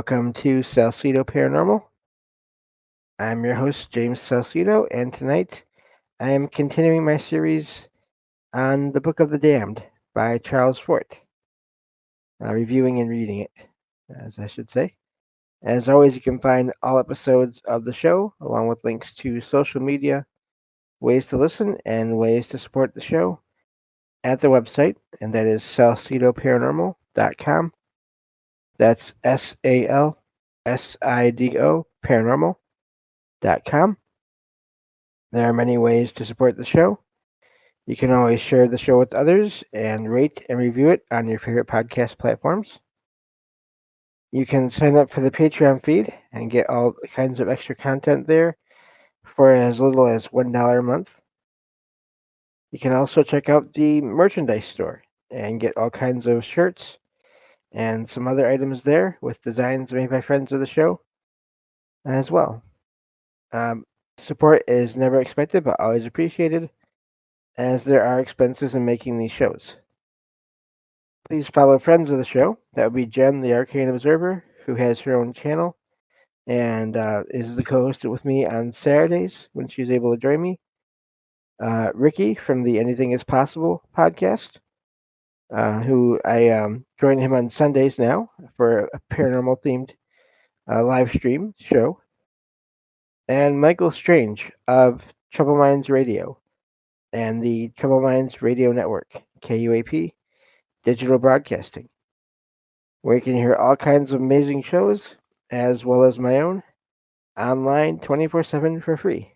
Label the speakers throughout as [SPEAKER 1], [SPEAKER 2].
[SPEAKER 1] Welcome to Salsido Paranormal. I'm your host, James Salsido, and tonight I am continuing my series on the Book of the Damned by Charles Fort, reviewing and reading it, as I should say. As always, you can find all episodes of the show, along with links to social media, ways to listen, and ways to support the show at the website, and that is salsidoparanormal.com. That's SALSIDO paranormal.com. There are many ways to support the show. You can always share the show with others and rate and review it on your favorite podcast platforms. You can sign up for the Patreon feed and get all kinds of extra content there for as little as $1 a month. You can also check out the merchandise store and get all kinds of shirts and some other items there with designs made by friends of the show as well. Support is never expected but always appreciated, as there are expenses in making these shows. Please follow friends of the show. That would be Jen, the Arcane Observer, who has her own channel and is the co-host with me on Saturdays when she's able to join me. Ricky from the Anything Is Possible podcast, who I join him on Sundays now for a paranormal-themed live stream show. And Michael Strange of Trouble Minds Radio and the Trouble Minds Radio Network, KUAP, Digital Broadcasting, where you can hear all kinds of amazing shows, as well as my own, online 24/7 for free.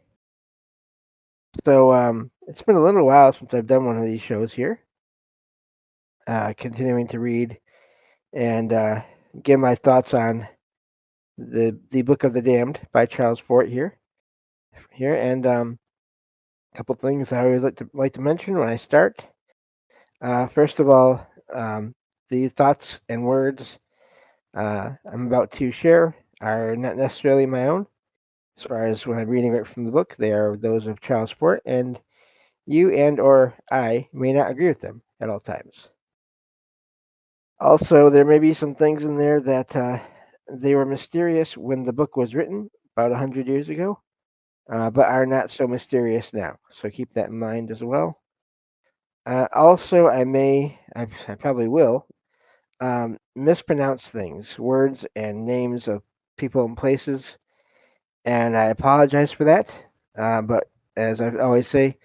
[SPEAKER 1] So it's been a little while since I've done one of these shows here. Continuing to read and give my thoughts on the Book of the Damned by Charles Fort here, and a couple things I always like to mention when I start. First of all, the thoughts and words I'm about to share are not necessarily my own. As far as when I'm reading right from the book, they are those of Charles Fort, and you and or I may not agree with them at all times. Also, there may be some things in there that they were mysterious when the book was written about 100 years ago, but are not so mysterious now. So keep that in mind as well. Also, I probably will, mispronounce things, words and names of people and places, and I apologize for that. But as I always say,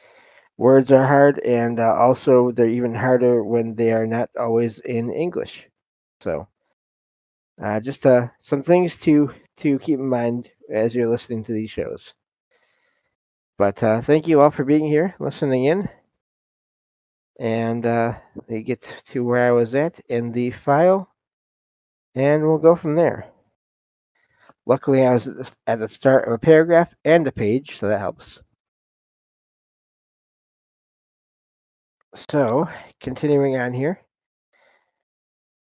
[SPEAKER 1] words are hard, and also they're even harder when they are not always in English. So, just some things to keep in mind as you're listening to these shows. But thank you all for being here, listening in, and we get to where I was at in the file, and we'll go from there. Luckily, I was at the start of a paragraph and a page, so that helps. So, continuing on here,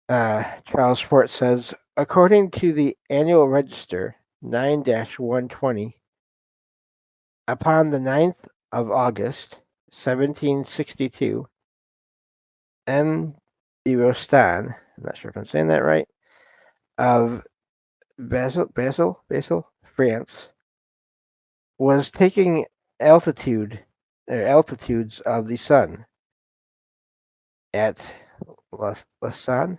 [SPEAKER 1] Charles Fort says, according to the Annual Register 9-120, upon the 9th of August, 1762, M. de Rostan, I'm not sure if I'm saying that right, of Basel, France, was taking altitudes of the sun at Lausanne.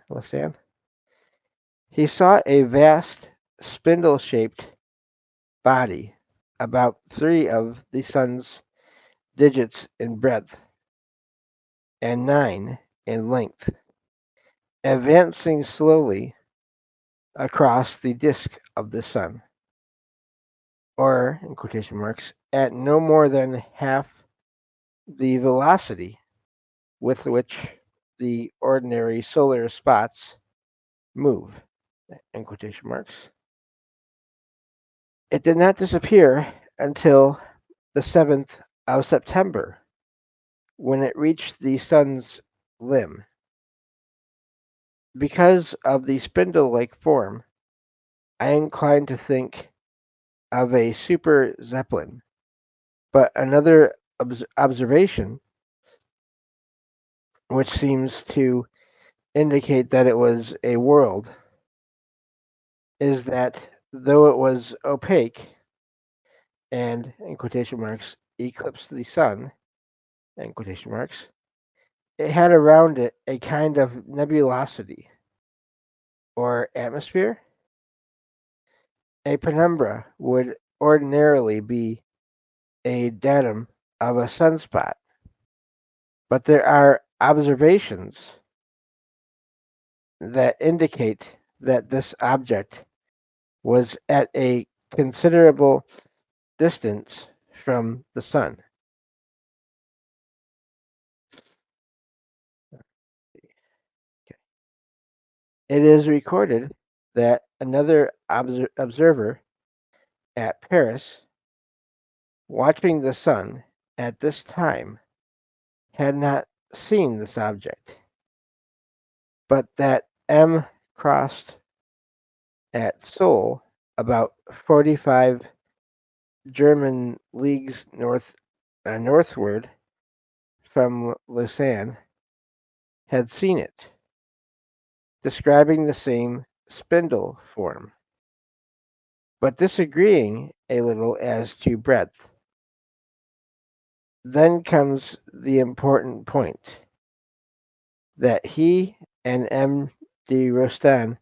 [SPEAKER 1] He saw a vast spindle-shaped body about 3 of the sun's digits in breadth and 9 in length, advancing slowly across the disk of the sun, or, in quotation marks, at no more than half the velocity with which the ordinary solar spots move, in quotation marks. It did not disappear until the 7th of September, when it reached the sun's limb. Because of the spindle-like form, I incline to think of a super zeppelin, but another observation, which seems to indicate that it was a world, is that though it was opaque and, in quotation marks, eclipsed the sun, in quotation marks, it had around it a kind of nebulosity or atmosphere. A penumbra would ordinarily be a datum of a sunspot, but there are observations that indicate that this object was at a considerable distance from the sun. It is recorded that another observer at Paris, watching the sun at this time, had not seen this object, but that M crossed at Seoul, about 45 German leagues northward from Lausanne, had seen it, describing the same spindle form, but disagreeing a little as to breadth. Then comes the important point that he and M. de Rostan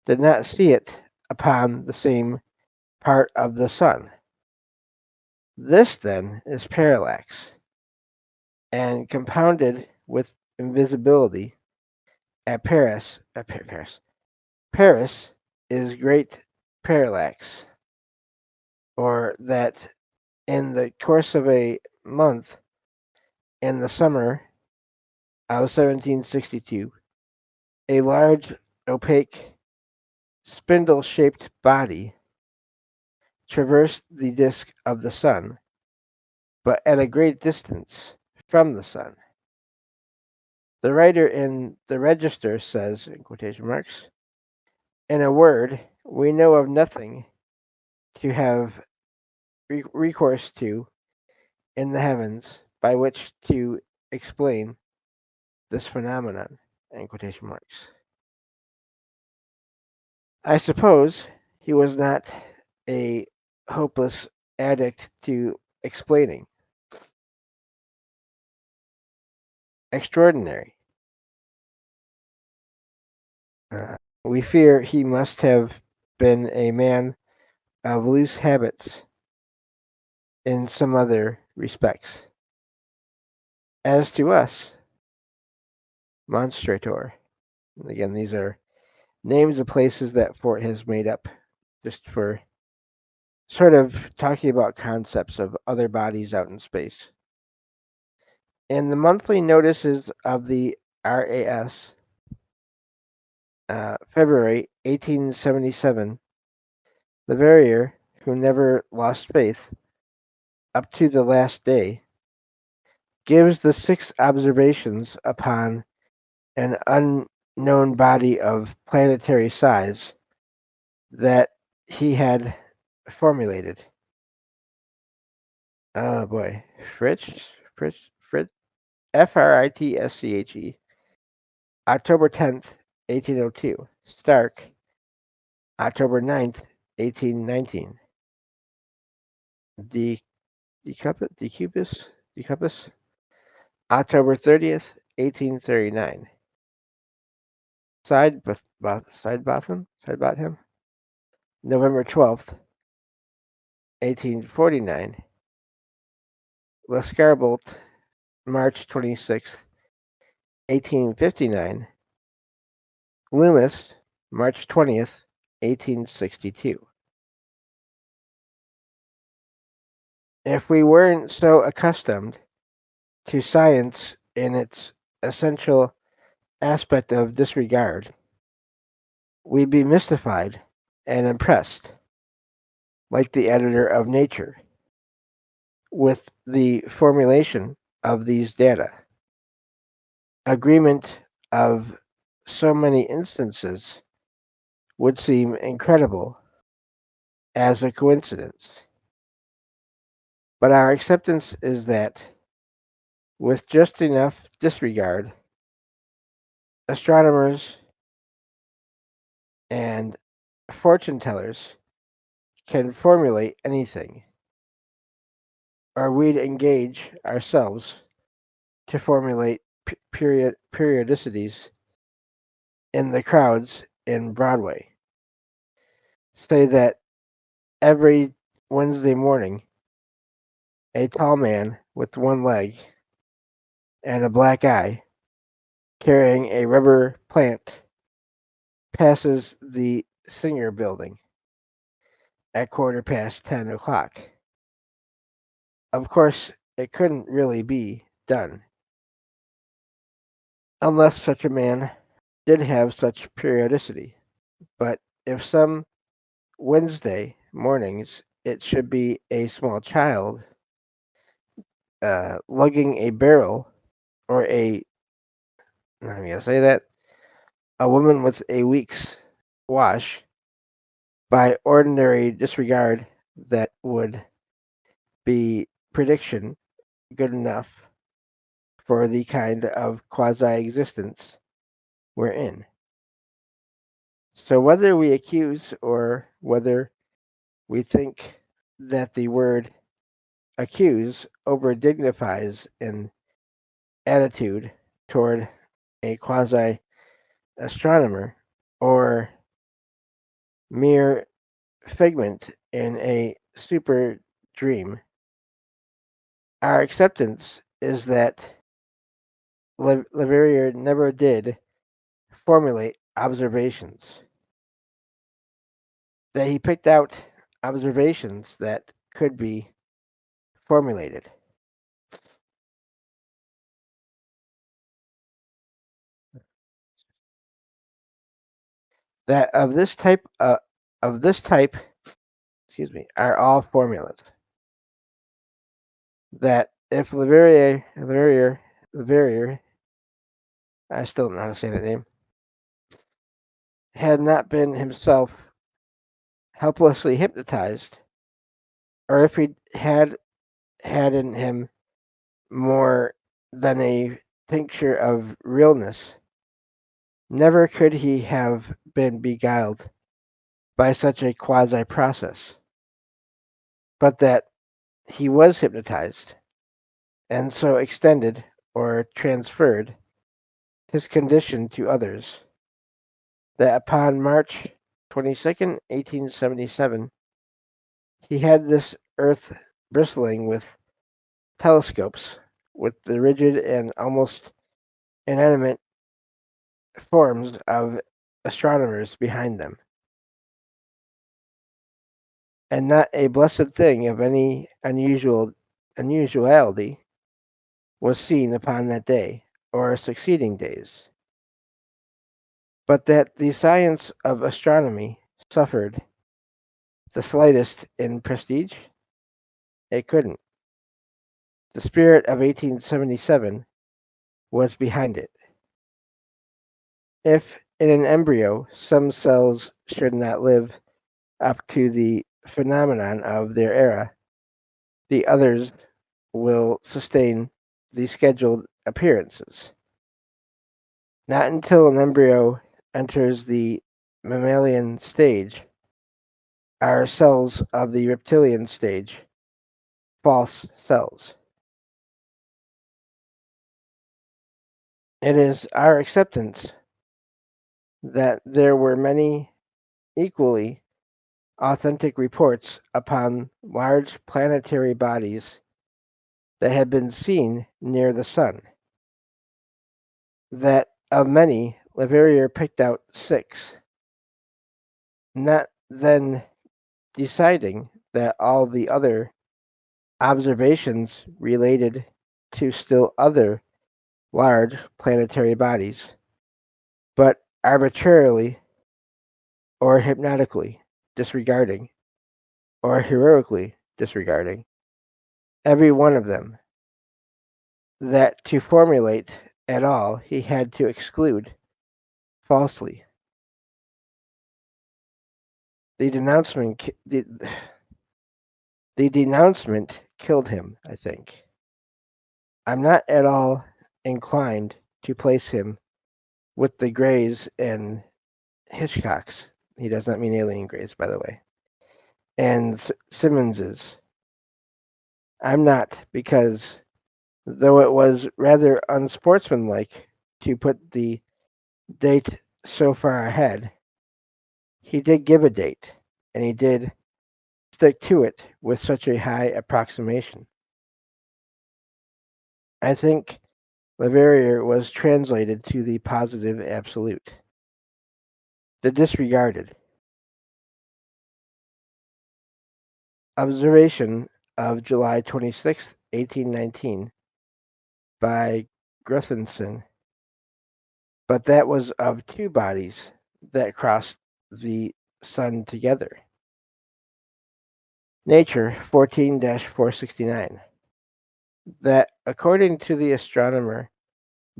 [SPEAKER 1] did not see it upon the same part of the sun. This, then, is parallax, and compounded with invisibility at Paris is great parallax, or that in the course of a month in the summer of 1762, a large opaque spindle-shaped body traversed the disk of the sun, but at a great distance from the sun. The writer in the register says, in quotation marks, in a word, we know of nothing to have recourse to in the heavens by which to explain this phenomenon, in quotation marks. I suppose he was not a hopeless addict to explaining. Extraordinary. We fear he must have been a man of loose habits in some other respects. As to us, Monstrator, again, these are names of places that Fort has made up just for sort of talking about concepts of other bodies out in space. In the monthly notices of the RAS, February 1877, the Verrier, who never lost faith up to the last day, gives the 6 observations upon an unknown body of planetary size that he had formulated. Oh boy, Fritz, Fritsche, October 10th, 1802. Stark, October 9th, 1819. Decupus, October 30th, 1839. Sidebotham, November 12th, 1849. Lescarbault, March 26th, 1859. Loomis, March 20th, 1862. If we weren't so accustomed to science in its essential aspect of disregard, we'd be mystified and impressed, like the editor of Nature, with the formulation of these data. Agreement of so many instances would seem incredible as a coincidence. But our acceptance is that, with just enough disregard, astronomers and fortune tellers can formulate anything, or we'd engage ourselves to formulate periodicities in the crowds in Broadway. Say that every Wednesday morning, a tall man with one leg and a black eye, carrying a rubber plant, passes the Singer Building at 10:15. Of course, it couldn't really be done, unless such a man did have such periodicity. But if some Wednesday mornings it should be a small child lugging a barrel, or I'm going to say that, a woman with a week's wash, by ordinary disregard, that would be prediction good enough for the kind of quasi-existence we're in. So whether we accuse or whether we think that the word accuse over-dignifies an attitude toward a quasi-astronomer, or mere figment in a super dream, our acceptance is that Leverrier never did formulate observations, that he picked out observations that could be formulated. That of this type, are all formulas. That if Leverrier, I still don't know how to say that name, had not been himself helplessly hypnotized, or if he had in him more than a tincture of realness, never could he have been beguiled by such a quasi process, but that he was hypnotized, and so extended or transferred his condition to others, that upon March 22nd, 1877, he had this earth bristling with telescopes, with the rigid and almost inanimate forms of astronomers behind them, and not a blessed thing of any unusuality was seen upon that day or succeeding days, but that the science of astronomy suffered the slightest in prestige? It couldn't. The spirit of 1877 was behind it. If in an embryo some cells should not live up to the phenomenon of their era, the others will sustain the scheduled appearances. Not until an embryo enters the mammalian stage are cells of the reptilian stage false cells. It is our acceptance that there were many equally authentic reports upon large planetary bodies that had been seen near the sun, that of many Leverrier picked out 6, not then deciding that all the other observations related to still other large planetary bodies, but arbitrarily or hypnotically disregarding, or heroically disregarding, every one of them, that to formulate at all he had to exclude falsely. The denouncement killed him, I think. I'm not at all inclined to place him with the Greys and Hitchcocks, He does not mean alien grays, by the way. And Simmons's. I'm not, because though it was rather unsportsmanlike to put the date so far ahead, he did give a date, and he did stick to it with such a high approximation. I think Leverrier was translated to the positive absolute. The disregarded. Observation of July 26, 1819 by Gruthinson, but that was of two bodies that crossed the sun together. Nature 14-469. That according to the astronomer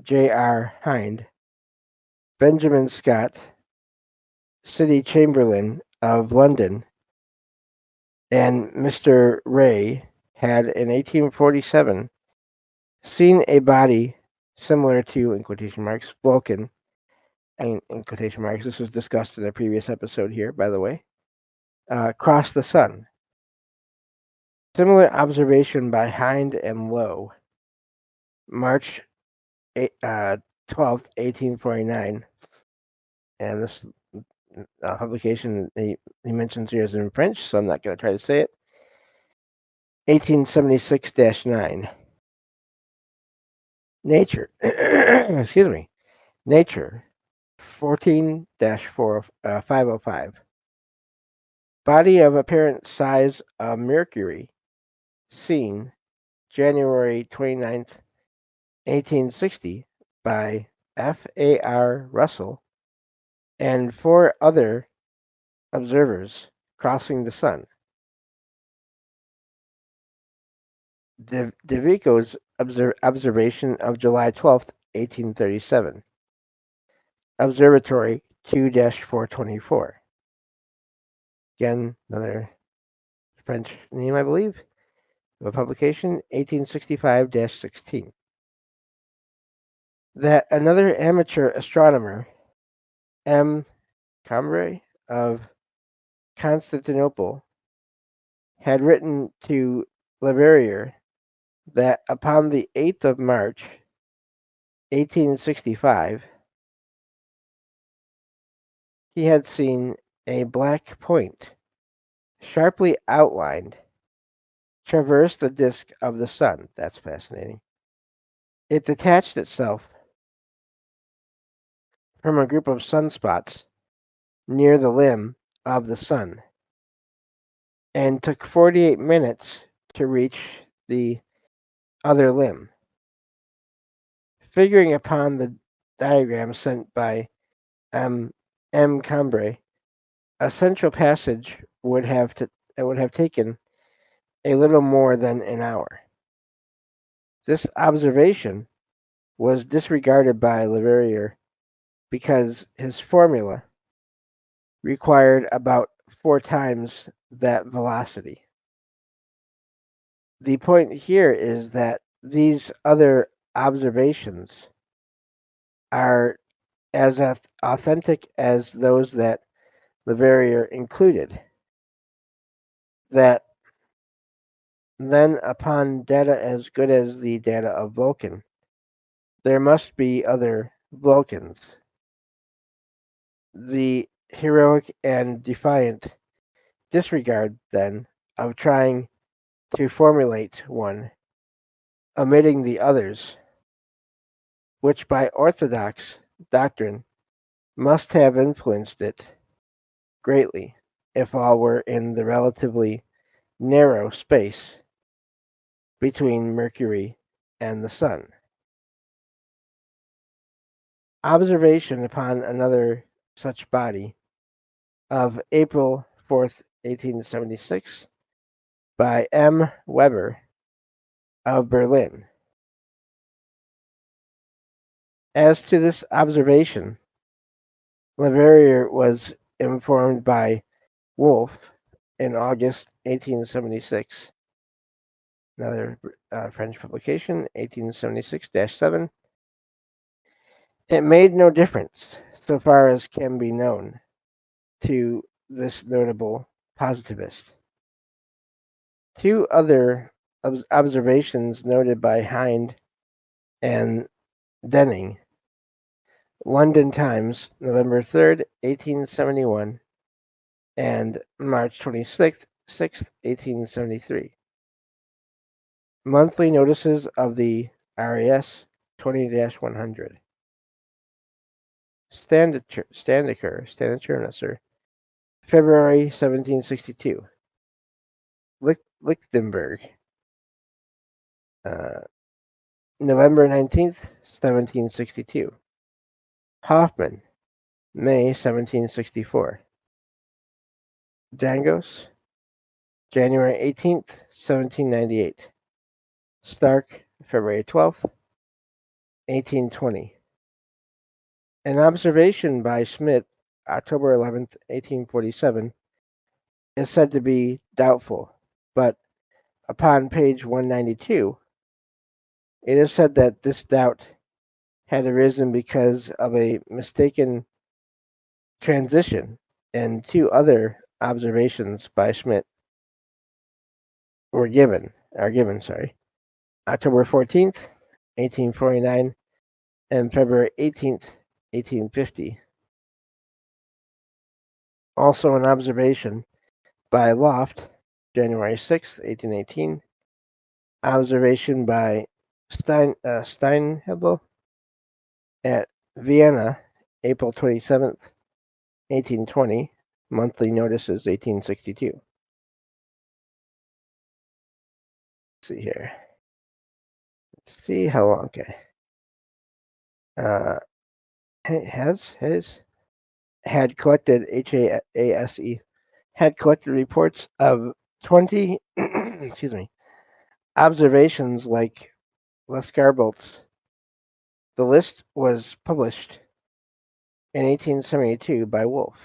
[SPEAKER 1] J.R. Hind, Benjamin Scott, City Chamberlain of London, and Mr. Ray had in 1847 seen a body similar to, in quotation marks, Vulcan, and in quotation marks, this was discussed in a previous episode here, by the way, cross the sun. Similar observation by Hind and Lowe, March 12th, 1849, and this publication he mentions here is in French, so I'm not going to try to say it. 1876-9. Nature, excuse me, Nature 14-505. Body of apparent size of Mercury seen January 29th, 1860 by F.A.R. Russell and 4 other observers crossing the sun. De Vico's observation of July 12th, 1837. Observatory 2-424. Again, another French name, I believe, of a publication, 1865-16. That another amateur astronomer, M. Cambrai of Constantinople, had written to Leverrier that upon the 8th of March, 1865, he had seen a black point, sharply outlined, traverse the disk of the sun. That's fascinating. It detached itself from a group of sunspots near the limb of the sun and took 48 minutes to reach the other limb. Figuring upon the diagram sent by M. Cambrai, a central passage would have taken a little more than an hour. This observation was disregarded by Leverrier because his formula required about 4 times that velocity. The point here is that these other observations are as authentic as those that Leverrier included. That then, upon data as good as the data of Vulcan, there must be other Vulcans. The heroic and defiant disregard, then, of trying to formulate one, omitting the others, which by orthodox doctrine must have influenced it greatly, if all were in the relatively narrow space between Mercury and the Sun. Observation upon another such body of April 4th, 1876, by M. Weber of Berlin. As to this observation, Leverrier was informed by Wolf in August 1876, another French publication, 1876-7. It made no difference, so far as can be known, to this notable positivist. Two other observations noted by Hind and Denning. London Times, November 3rd, 1871, and March 26th, 1873. Monthly notices of the RAS 20-100. Standiker, February 1762. Lichtenberg, uh, November 19th, 1762. Hoffman, May 1764. Dangos, January 18th, 1798. Stark, February 12th, 1820. An observation by Schmidt, October 11th, 1847, is said to be doubtful, but upon page 192, it is said that this doubt had arisen because of a mistaken transition, and two other observations by Schmidt are given, October 14th, 1849, and February 18th, 1850. Also an observation by Loft, January 6th, 1818. Observation by Steinhebel at Vienna, April 27th, 1820. Monthly notices, 1862. Let's see here. Let's see how long. Okay. Had collected HASE had collected reports of 20 excuse me observations like Lescarbolt's. The list was published in 1872 by Wolf.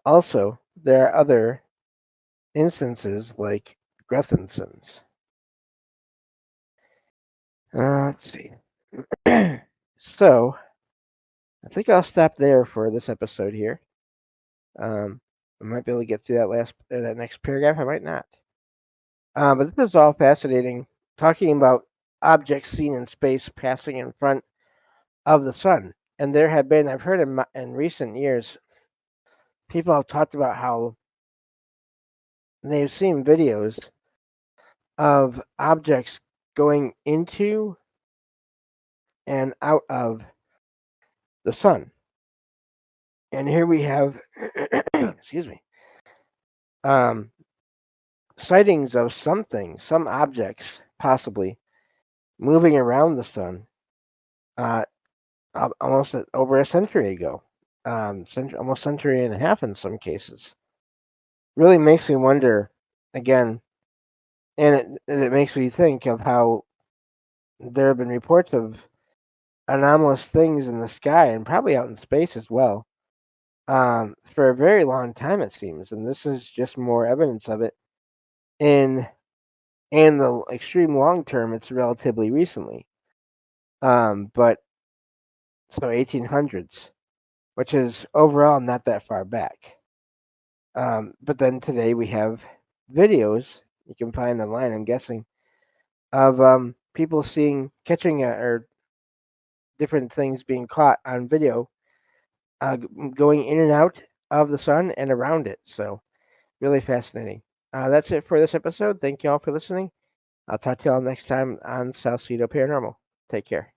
[SPEAKER 1] Also, there are other instances like Grethenson's. Let's see. So, I think I'll stop there for this episode here. I might be able to get through that next paragraph. I might not. But this is all fascinating. Talking about objects seen in space passing in front of the sun, and there have been, I've heard in recent years, people have talked about how they've seen videos of objects going into and out of the sun. And here we have, excuse me, sightings of some objects possibly moving around the sun, almost over a century ago, almost century and a half in some cases. Really makes me wonder again, and it makes me think of how there have been reports of anomalous things in the sky and probably out in space as well, for a very long time it seems, and this is just more evidence of it. In the extreme long term, it's relatively recently, but so 1800s, which is overall not that far back. But then today we have videos you can find online, I'm guessing, of people catching or different things being caught on video, going in and out of the sun and around it. So really fascinating. That's it for this episode. Thank you all for listening. I'll talk to you all next time on Salsido Paranormal. Take care.